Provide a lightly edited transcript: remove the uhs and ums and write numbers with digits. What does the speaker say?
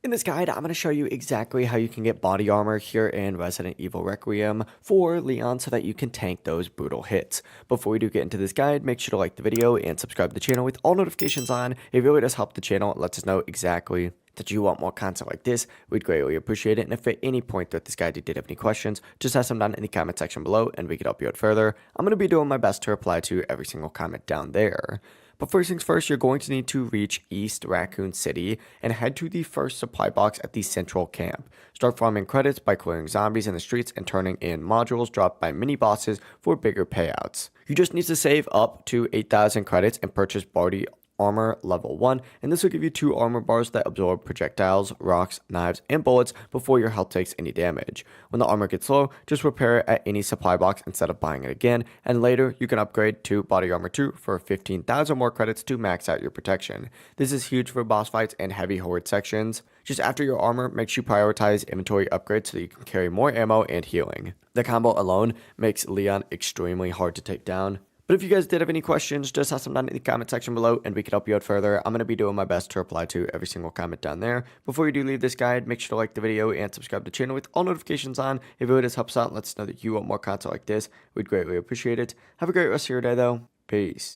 In this guide, I'm going to show you exactly how you can get body armor here in Resident Evil Requiem for Leon so that you can tank those brutal hits. Before we do get into this guide, make sure to like the video and subscribe to the channel with all notifications on. It really does help the channel. It lets us know exactly that you want more content like this. We'd greatly appreciate it. And if at any point throughout this guide you did have any questions, just ask them down in the comment section below and we can help you out further. I'm going to be doing my best to reply to every single comment down there. But first things first, you're going to need to reach East Raccoon City and head to the first supply box at the central camp. Start farming credits by clearing zombies in the streets and turning in modules dropped by mini bosses for bigger payouts. You just need to save up to 8,000 credits and purchase body armor level 1, and this will give you 2 armor bars that absorb projectiles, rocks, knives, and bullets before your health takes any damage. When the armor gets low, just repair it at any supply box instead of buying it again, and later you can upgrade to body armor 2 for 15,000 more credits to max out your protection. This is huge for boss fights and heavy horde sections. Just after your armor, make sure you prioritize inventory upgrades so that you can carry more ammo and healing. The combo alone makes Leon extremely hard to take down. But if you guys did have any questions, just ask them down in the comment section below and we can help you out further. I'm going to be doing my best to reply to every single comment down there. Before you do leave this guide, make sure to like the video and subscribe to the channel with all notifications on. If it really does help us out, let us know that you want more content like this. We'd greatly appreciate it. Have a great rest of your day though. Peace.